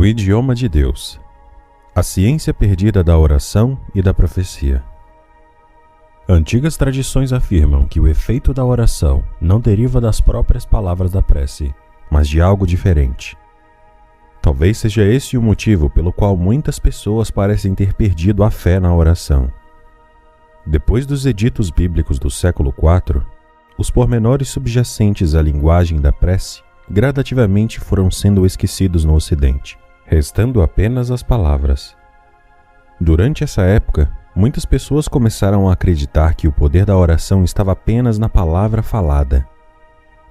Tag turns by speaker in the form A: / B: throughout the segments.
A: O idioma de Deus. A ciência perdida da oração e da profecia. Antigas tradições afirmam que o efeito da oração não deriva das próprias palavras da prece, mas de algo diferente. Talvez seja esse o motivo pelo qual muitas pessoas parecem ter perdido a fé na oração. Depois dos editos bíblicos do século IV, os pormenores subjacentes à linguagem da prece gradativamente foram sendo esquecidos no Ocidente, restando apenas as palavras. Durante essa época, muitas pessoas começaram a acreditar que o poder da oração estava apenas na palavra falada.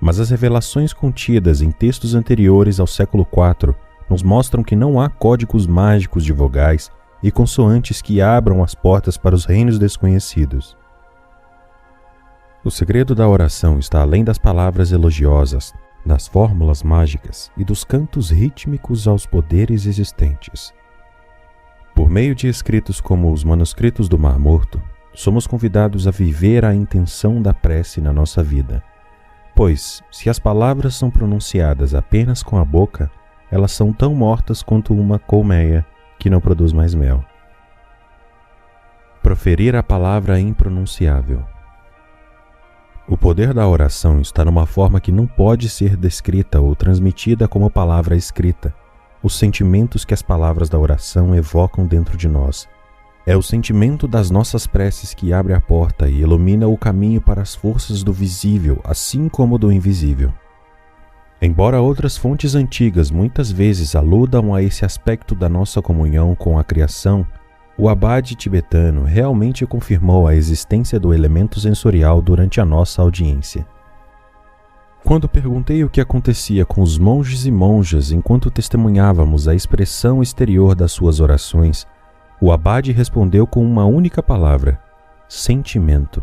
A: Mas as revelações contidas em textos anteriores ao século IV nos mostram que não há códigos mágicos de vogais e consoantes que abram as portas para os reinos desconhecidos. O segredo da oração está além das palavras elogiosas, das fórmulas mágicas e dos cantos rítmicos aos poderes existentes. Por meio de escritos como os manuscritos do Mar Morto, somos convidados a viver a intenção da prece na nossa vida. Pois, se as palavras são pronunciadas apenas com a boca, elas são tão mortas quanto uma colmeia que não produz mais mel. Proferir a palavra impronunciável. O poder da oração está numa forma que não pode ser descrita ou transmitida como palavra escrita. Os sentimentos que as palavras da oração evocam dentro de nós. É o sentimento das nossas preces que abre a porta e ilumina o caminho para as forças do visível, assim como do invisível. Embora outras fontes antigas muitas vezes aludam a esse aspecto da nossa comunhão com a criação, o abade tibetano realmente confirmou a existência do elemento sensorial durante a nossa audiência. Quando perguntei o que acontecia com os monges e monjas enquanto testemunhávamos a expressão exterior das suas orações, o abade respondeu com uma única palavra: sentimento.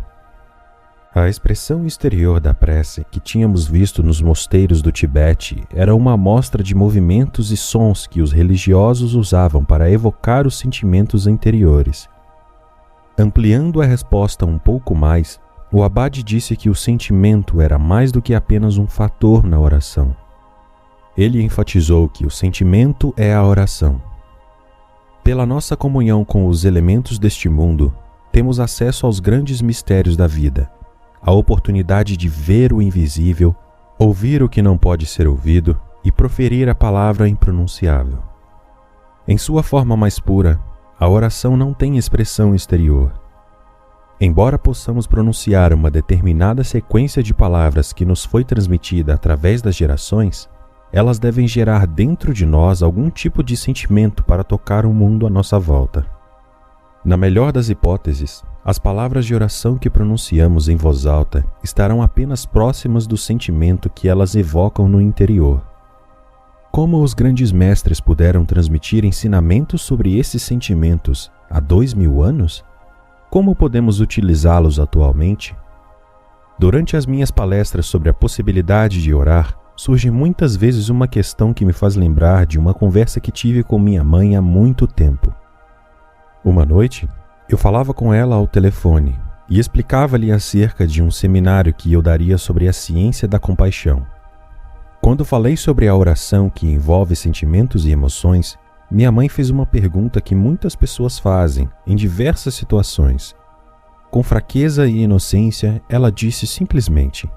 A: A expressão exterior da prece que tínhamos visto nos mosteiros do Tibete era uma amostra de movimentos e sons que os religiosos usavam para evocar os sentimentos interiores. Ampliando a resposta um pouco mais, o abade disse que o sentimento era mais do que apenas um fator na oração. Ele enfatizou que o sentimento é a oração. Pela nossa comunhão com os elementos deste mundo, temos acesso aos grandes mistérios da vida, a oportunidade de ver o invisível, ouvir o que não pode ser ouvido e proferir a palavra impronunciável. Em sua forma mais pura, a oração não tem expressão exterior. Embora possamos pronunciar uma determinada sequência de palavras que nos foi transmitida através das gerações, elas devem gerar dentro de nós algum tipo de sentimento para tocar o mundo à nossa volta. Na melhor das hipóteses, as palavras de oração que pronunciamos em voz alta estarão apenas próximas do sentimento que elas evocam no interior. Como os grandes mestres puderam transmitir ensinamentos sobre esses sentimentos há 2000 anos? Como podemos utilizá-los atualmente? Durante as minhas palestras sobre a possibilidade de orar, surge muitas vezes uma questão que me faz lembrar de uma conversa que tive com minha mãe há muito tempo. Uma noite, eu falava com ela ao telefone e explicava-lhe acerca de um seminário que eu daria sobre a ciência da compaixão. Quando falei sobre a oração que envolve sentimentos e emoções, minha mãe fez uma pergunta que muitas pessoas fazem em diversas situações. Com fraqueza e inocência, ela disse simplesmente: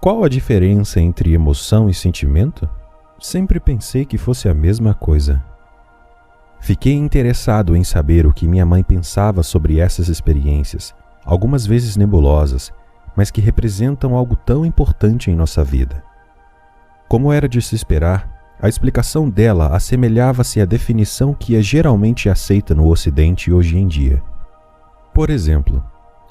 A: "Qual a diferença entre emoção e sentimento? Sempre pensei que fosse a mesma coisa." Fiquei interessado em saber o que minha mãe pensava sobre essas experiências, algumas vezes nebulosas, mas que representam algo tão importante em nossa vida. Como era de se esperar, a explicação dela assemelhava-se à definição que é geralmente aceita no Ocidente hoje em dia. Por exemplo,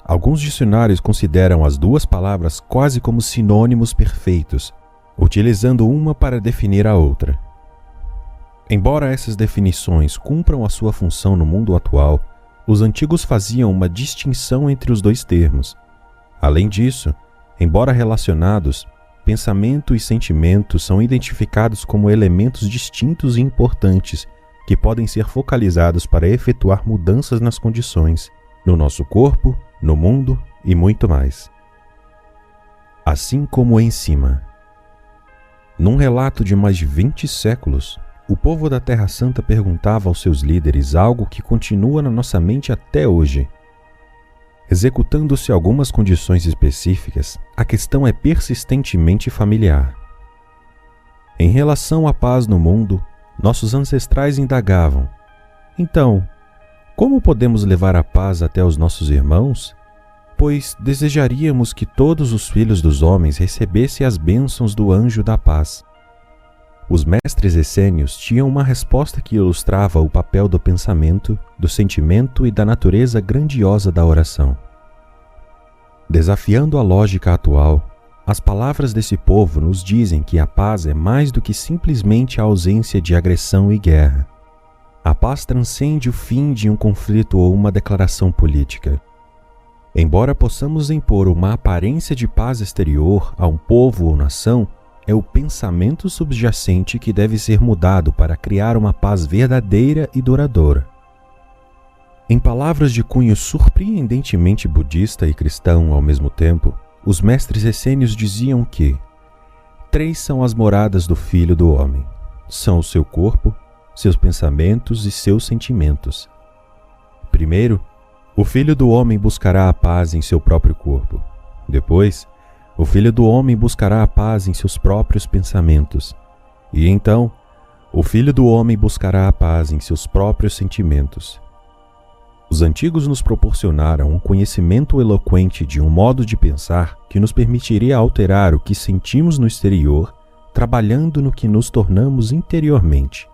A: alguns dicionários consideram as duas palavras quase como sinônimos perfeitos, utilizando uma para definir a outra. Embora essas definições cumpram a sua função no mundo atual, os antigos faziam uma distinção entre os dois termos. Além disso, embora relacionados, pensamento e sentimento são identificados como elementos distintos e importantes que podem ser focalizados para efetuar mudanças nas condições, no nosso corpo, no mundo e muito mais. Assim como em cima. Num relato de mais de 20 séculos, o povo da Terra Santa perguntava aos seus líderes algo que continua na nossa mente até hoje. Executando-se algumas condições específicas, a questão é persistentemente familiar. Em relação à paz no mundo, nossos ancestrais indagavam: então, como podemos levar a paz até os nossos irmãos? Pois desejaríamos que todos os filhos dos homens recebessem as bênçãos do anjo da paz. Os mestres essênios tinham uma resposta que ilustrava o papel do pensamento, do sentimento e da natureza grandiosa da oração. Desafiando a lógica atual, as palavras desse povo nos dizem que a paz é mais do que simplesmente a ausência de agressão e guerra. A paz transcende o fim de um conflito ou uma declaração política. Embora possamos impor uma aparência de paz exterior a um povo ou nação, é o pensamento subjacente que deve ser mudado para criar uma paz verdadeira e duradoura. Em palavras de cunho surpreendentemente budista e cristão ao mesmo tempo, os mestres essênios diziam que 3 são as moradas do Filho do Homem. São o seu corpo, seus pensamentos e seus sentimentos. Primeiro, o Filho do Homem buscará a paz em seu próprio corpo. Depois, o Filho do Homem buscará a paz em seus próprios pensamentos. E então, o Filho do Homem buscará a paz em seus próprios sentimentos. Os antigos nos proporcionaram um conhecimento eloquente de um modo de pensar que nos permitiria alterar o que sentimos no exterior, trabalhando no que nos tornamos interiormente.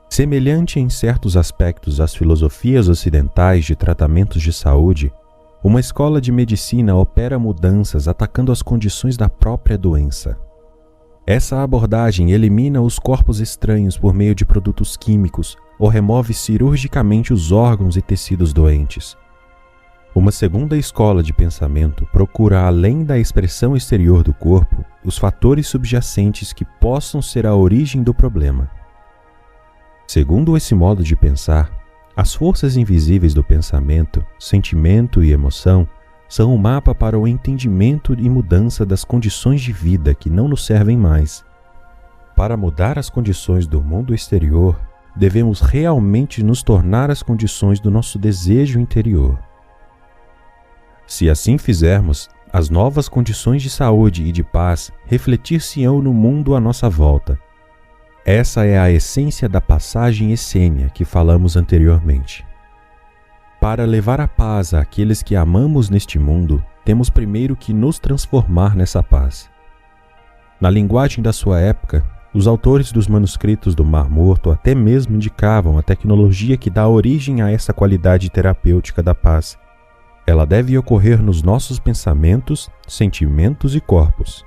A: Semelhante em certos aspectos às filosofias ocidentais de tratamentos de saúde, uma escola de medicina opera mudanças atacando as condições da própria doença. Essa abordagem elimina os corpos estranhos por meio de produtos químicos ou remove cirurgicamente os órgãos e tecidos doentes. Uma segunda escola de pensamento procura, além da expressão exterior do corpo, os fatores subjacentes que possam ser a origem do problema. Segundo esse modo de pensar, as forças invisíveis do pensamento, sentimento e emoção são um mapa para o entendimento e mudança das condições de vida que não nos servem mais. Para mudar as condições do mundo exterior, devemos realmente nos tornar as condições do nosso desejo interior. Se assim fizermos, as novas condições de saúde e de paz refletir-se-ão no mundo à nossa volta. Essa é a essência da passagem essênia que falamos anteriormente. Para levar a paz àqueles que amamos neste mundo, temos primeiro que nos transformar nessa paz. Na linguagem da sua época, os autores dos manuscritos do Mar Morto até mesmo indicavam a tecnologia que dá origem a essa qualidade terapêutica da paz. Ela deve ocorrer nos nossos pensamentos, sentimentos e corpos.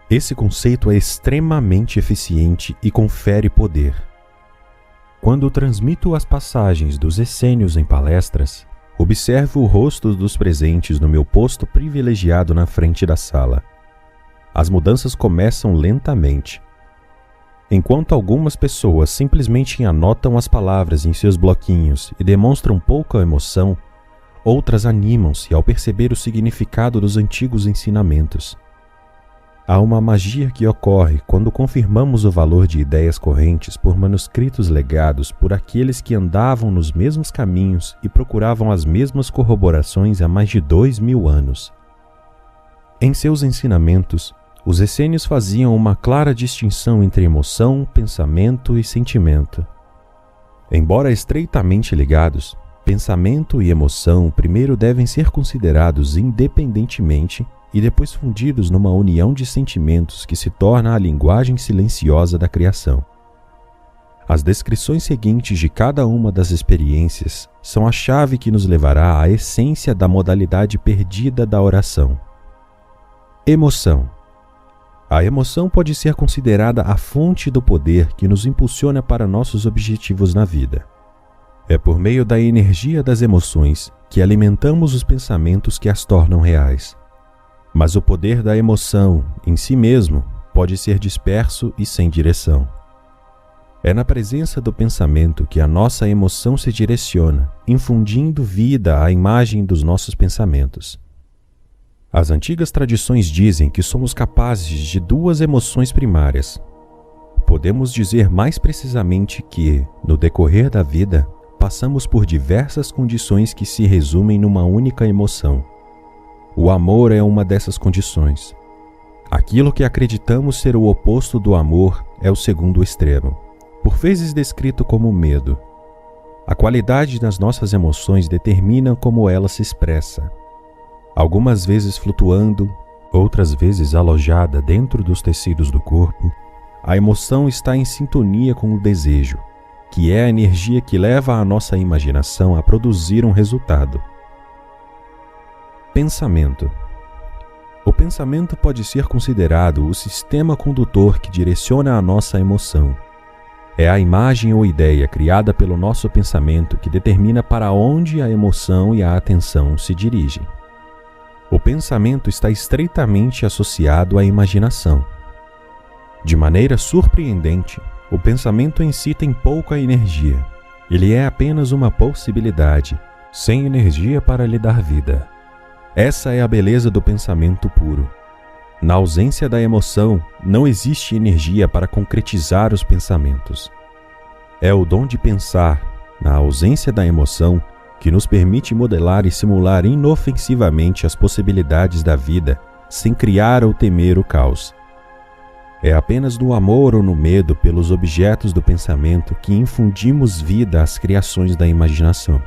A: Esse conceito é extremamente eficiente e confere poder. Quando transmito as passagens dos essênios em palestras, observo o rosto dos presentes no meu posto privilegiado na frente da sala. As mudanças começam lentamente. Enquanto algumas pessoas simplesmente anotam as palavras em seus bloquinhos e demonstram pouca emoção, outras animam-se ao perceber o significado dos antigos ensinamentos. Há uma magia que ocorre quando confirmamos o valor de ideias correntes por manuscritos legados por aqueles que andavam nos mesmos caminhos e procuravam as mesmas corroborações há mais de 2000 anos. Em seus ensinamentos, os essênios faziam uma clara distinção entre emoção, pensamento e sentimento. Embora estreitamente ligados, pensamento e emoção primeiro devem ser considerados independentemente e depois fundidos numa união de sentimentos que se torna a linguagem silenciosa da criação. As descrições seguintes de cada uma das experiências são a chave que nos levará à essência da modalidade perdida da oração. Emoção. A emoção pode ser considerada a fonte do poder que nos impulsiona para nossos objetivos na vida. É por meio da energia das emoções que alimentamos os pensamentos que as tornam reais. Mas o poder da emoção, em si mesmo, pode ser disperso e sem direção. É na presença do pensamento que a nossa emoção se direciona, infundindo vida à imagem dos nossos pensamentos. As antigas tradições dizem que somos capazes de 2 emoções primárias: podemos dizer mais precisamente que, no decorrer da vida, passamos por diversas condições que se resumem numa única emoção. O amor é uma dessas condições. Aquilo que acreditamos ser o oposto do amor é o segundo extremo, por vezes descrito como medo. A qualidade das nossas emoções determina como ela se expressa. Algumas vezes flutuando, outras vezes alojada dentro dos tecidos do corpo, a emoção está em sintonia com o desejo, que é a energia que leva a nossa imaginação a produzir um resultado. Pensamento. O pensamento pode ser considerado o sistema condutor que direciona a nossa emoção. É a imagem ou ideia criada pelo nosso pensamento que determina para onde a emoção e a atenção se dirigem. O pensamento está estreitamente associado à imaginação. De maneira surpreendente, o pensamento em si tem pouca energia. Ele é apenas uma possibilidade, sem energia para lhe dar vida. Essa é a beleza do pensamento puro. Na ausência da emoção, não existe energia para concretizar os pensamentos. É o dom de pensar, na ausência da emoção, que nos permite modelar e simular inofensivamente as possibilidades da vida, sem criar ou temer o caos. É apenas no amor ou no medo pelos objetos do pensamento que infundimos vida às criações da imaginação.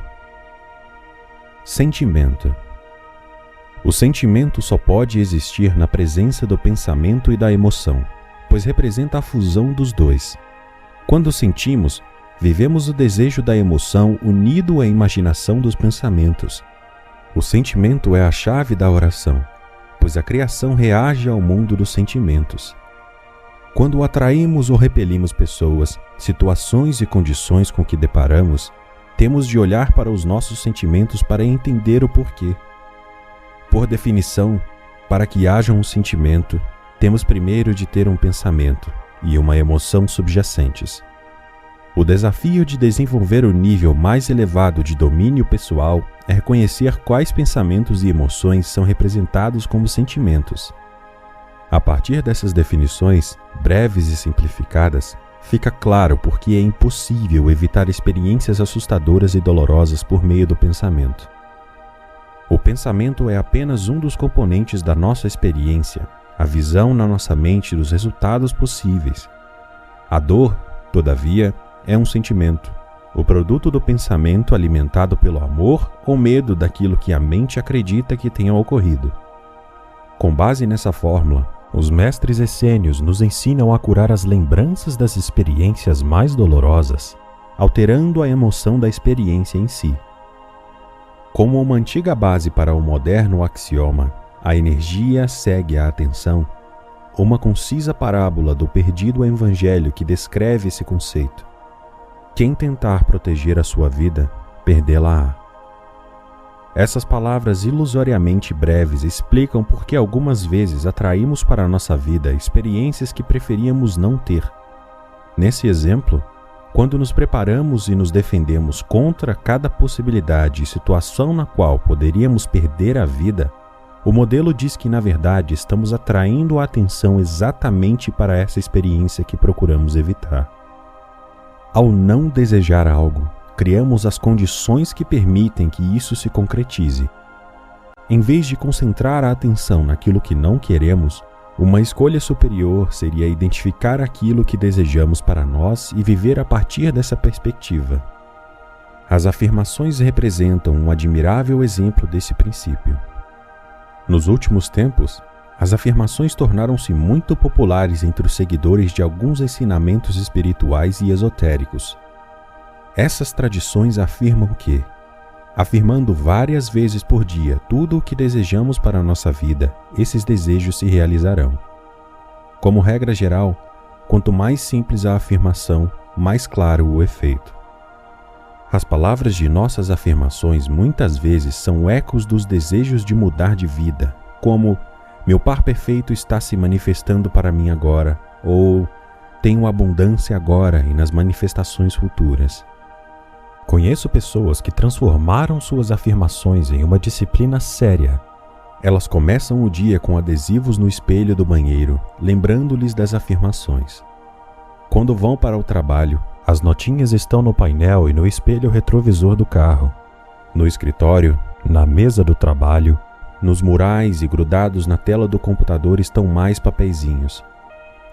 A: Sentimento. O sentimento só pode existir na presença do pensamento e da emoção, pois representa a fusão dos dois. Quando sentimos, vivemos o desejo da emoção unido à imaginação dos pensamentos. O sentimento é a chave da oração, pois a criação reage ao mundo dos sentimentos. Quando atraímos ou repelimos pessoas, situações e condições com que deparamos, temos de olhar para os nossos sentimentos para entender o porquê. Por definição, para que haja um sentimento, temos primeiro de ter um pensamento e uma emoção subjacentes. O desafio de desenvolver o nível mais elevado de domínio pessoal é reconhecer quais pensamentos e emoções são representados como sentimentos. A partir dessas definições, breves e simplificadas, fica claro por que é impossível evitar experiências assustadoras e dolorosas por meio do pensamento. O pensamento é apenas um dos componentes da nossa experiência, a visão na nossa mente dos resultados possíveis. A dor, todavia, é um sentimento, o produto do pensamento alimentado pelo amor ou medo daquilo que a mente acredita que tenha ocorrido. Com base nessa fórmula, os mestres essênios nos ensinam a curar as lembranças das experiências mais dolorosas, alterando a emoção da experiência em si. Como uma antiga base para o moderno axioma, a energia segue a atenção, uma concisa parábola do perdido evangelho que descreve esse conceito. Quem tentar proteger a sua vida, perdê-la-á. Essas palavras ilusoriamente breves explicam por que algumas vezes atraímos para a nossa vida experiências que preferíamos não ter. Nesse exemplo, quando nos preparamos e nos defendemos contra cada possibilidade e situação na qual poderíamos perder a vida, o modelo diz que, na verdade, estamos atraindo a atenção exatamente para essa experiência que procuramos evitar. Ao não desejar algo, criamos as condições que permitem que isso se concretize. Em vez de concentrar a atenção naquilo que não queremos, uma escolha superior seria identificar aquilo que desejamos para nós e viver a partir dessa perspectiva. As afirmações representam um admirável exemplo desse princípio. Nos últimos tempos, as afirmações tornaram-se muito populares entre os seguidores de alguns ensinamentos espirituais e esotéricos. Essas tradições afirmam que, afirmando várias vezes por dia tudo o que desejamos para a nossa vida, esses desejos se realizarão. Como regra geral, quanto mais simples a afirmação, mais claro o efeito. As palavras de nossas afirmações muitas vezes são ecos dos desejos de mudar de vida, como "meu par perfeito está se manifestando para mim agora", ou "tenho abundância agora e nas manifestações futuras". Conheço pessoas que transformaram suas afirmações em uma disciplina séria. Elas começam o dia com adesivos no espelho do banheiro, lembrando-lhes das afirmações. Quando vão para o trabalho, as notinhas estão no painel e no espelho retrovisor do carro. No escritório, na mesa do trabalho, nos murais e grudados na tela do computador estão mais papeizinhos,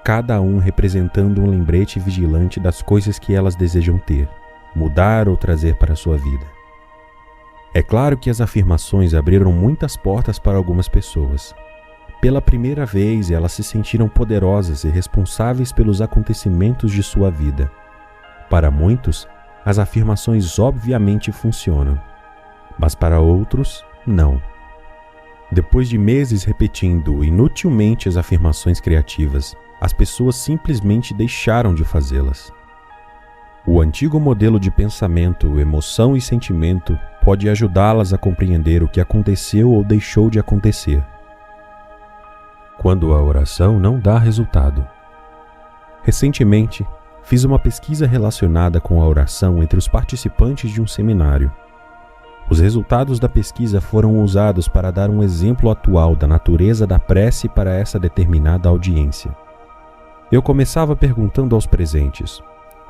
A: cada um representando um lembrete vigilante das coisas que elas desejam ter, mudar ou trazer para a sua vida. É claro que as afirmações abriram muitas portas para algumas pessoas. Pela primeira vez, elas se sentiram poderosas e responsáveis pelos acontecimentos de sua vida. Para muitos, as afirmações obviamente funcionam, mas para outros, não. Depois de meses repetindo inutilmente as afirmações criativas, as pessoas simplesmente deixaram de fazê-las. O antigo modelo de pensamento, emoção e sentimento pode ajudá-las a compreender o que aconteceu ou deixou de acontecer. Quando a oração não dá resultado. Recentemente, fiz uma pesquisa relacionada com a oração entre os participantes de um seminário. Os resultados da pesquisa foram usados para dar um exemplo atual da natureza da prece para essa determinada audiência. Eu começava perguntando aos presentes: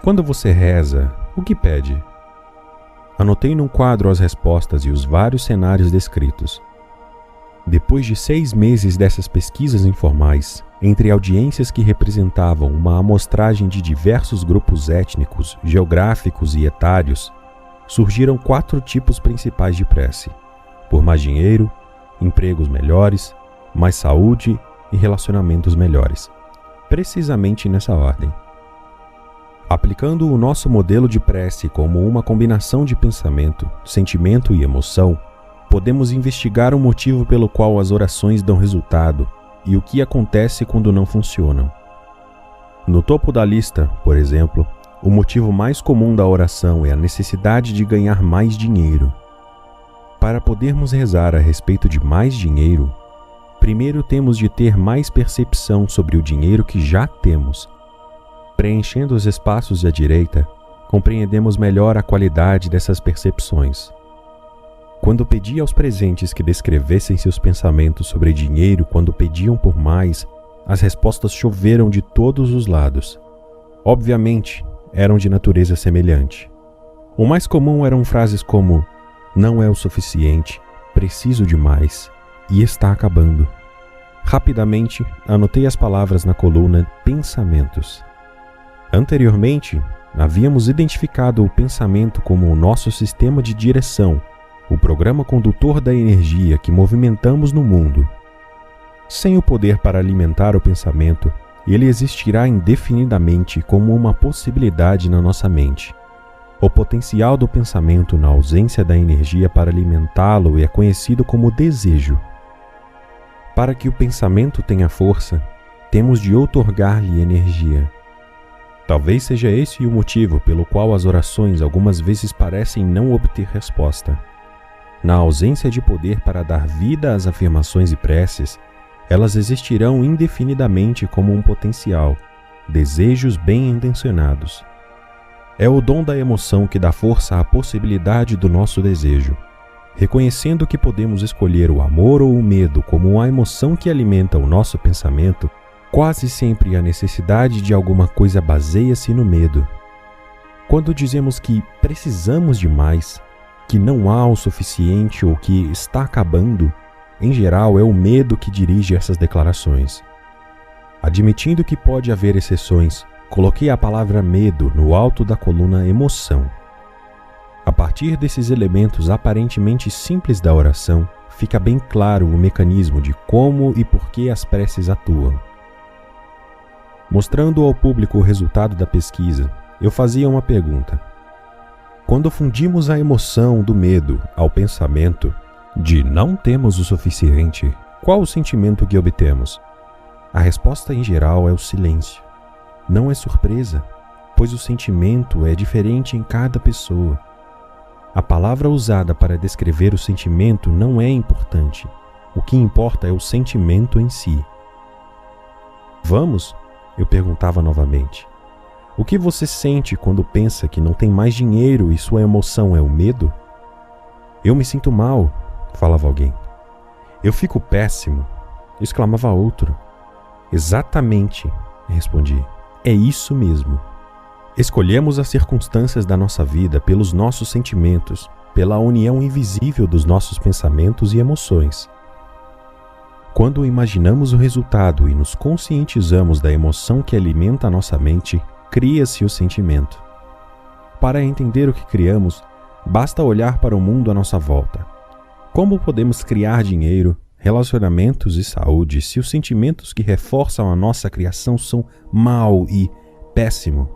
A: quando você reza, o que pede? Anotei num quadro as respostas e os vários cenários descritos. Depois de 6 meses dessas pesquisas informais, entre audiências que representavam uma amostragem de diversos grupos étnicos, geográficos e etários, surgiram 4 tipos principais de prece: por mais dinheiro, empregos melhores, mais saúde e relacionamentos melhores. Precisamente nessa ordem. Aplicando o nosso modelo de prece como uma combinação de pensamento, sentimento e emoção, podemos investigar o motivo pelo qual as orações dão resultado e o que acontece quando não funcionam. No topo da lista, por exemplo, o motivo mais comum da oração é a necessidade de ganhar mais dinheiro. Para podermos rezar a respeito de mais dinheiro, primeiro temos de ter mais percepção sobre o dinheiro que já temos. Preenchendo os espaços à direita, compreendemos melhor a qualidade dessas percepções. Quando pedi aos presentes que descrevessem seus pensamentos sobre dinheiro quando pediam por mais, as respostas choveram de todos os lados. Obviamente, eram de natureza semelhante. O mais comum eram frases como: não é o suficiente, preciso de mais, e está acabando. Rapidamente, anotei as palavras na coluna Pensamentos. Anteriormente, havíamos identificado o pensamento como o nosso sistema de direção, o programa condutor da energia que movimentamos no mundo. Sem o poder para alimentar o pensamento, ele existirá indefinidamente como uma possibilidade na nossa mente. O potencial do pensamento na ausência da energia para alimentá-lo é conhecido como desejo. Para que o pensamento tenha força, temos de outorgar-lhe energia. Talvez seja esse o motivo pelo qual as orações algumas vezes parecem não obter resposta. Na ausência de poder para dar vida às afirmações e preces, elas existirão indefinidamente como um potencial, desejos bem intencionados. É o dom da emoção que dá força à possibilidade do nosso desejo. Reconhecendo que podemos escolher o amor ou o medo como a emoção que alimenta o nosso pensamento, quase sempre a necessidade de alguma coisa baseia-se no medo. Quando dizemos que precisamos de mais, que não há o suficiente ou que está acabando, em geral é o medo que dirige essas declarações. Admitindo que pode haver exceções, coloquei a palavra medo no alto da coluna emoção. A partir desses elementos aparentemente simples da oração, fica bem claro o mecanismo de como e por que as preces atuam. Mostrando ao público o resultado da pesquisa, eu fazia uma pergunta. Quando fundimos a emoção do medo ao pensamento de não temos o suficiente, qual o sentimento que obtemos? A resposta em geral é o silêncio. Não é surpresa, pois o sentimento é diferente em cada pessoa. A palavra usada para descrever o sentimento não é importante. O que importa é o sentimento em si. Vamos? Eu perguntava novamente. O que você sente quando pensa que não tem mais dinheiro e sua emoção é o medo? Eu me sinto mal, falava alguém. Eu fico péssimo, exclamava outro. Exatamente, respondi. É isso mesmo. Escolhemos as circunstâncias da nossa vida pelos nossos sentimentos, pela união invisível dos nossos pensamentos e emoções. Quando imaginamos o resultado e nos conscientizamos da emoção que alimenta a nossa mente, cria-se o sentimento. Para entender o que criamos, basta olhar para o mundo à nossa volta. Como podemos criar dinheiro, relacionamentos e saúde se os sentimentos que reforçam a nossa criação são mau e péssimo?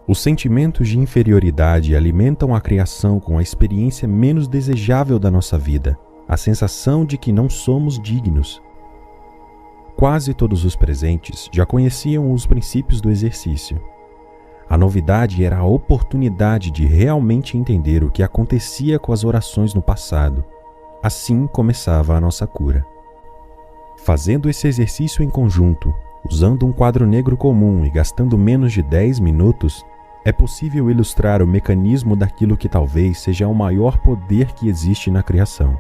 A: Os sentimentos de inferioridade alimentam a criação com a experiência menos desejável da nossa vida, a sensação de que não somos dignos. Quase todos os presentes já conheciam os princípios do exercício. A novidade era a oportunidade de realmente entender o que acontecia com as orações no passado. Assim começava a nossa cura. Fazendo esse exercício em conjunto, usando um quadro negro comum e gastando menos de 10 minutos, é possível ilustrar o mecanismo daquilo que talvez seja o maior poder que existe na criação.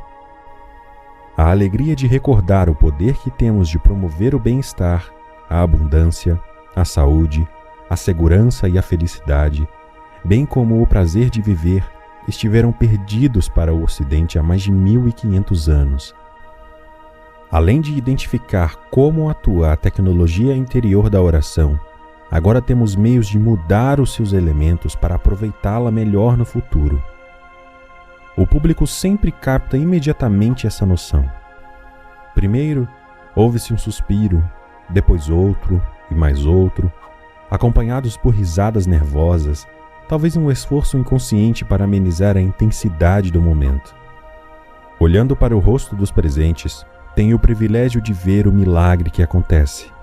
A: A alegria de recordar o poder que temos de promover o bem-estar, a abundância, a saúde, a segurança e a felicidade, bem como o prazer de viver, estiveram perdidos para o Ocidente há mais de 1500 anos. Além de identificar como atua a tecnologia interior da oração, agora temos meios de mudar os seus elementos para aproveitá-la melhor no futuro. O público sempre capta imediatamente essa noção. Primeiro, ouve-se um suspiro, depois outro e mais outro, acompanhados por risadas nervosas, talvez um esforço inconsciente para amenizar a intensidade do momento. Olhando para o rosto dos presentes, tenho o privilégio de ver o milagre que acontece.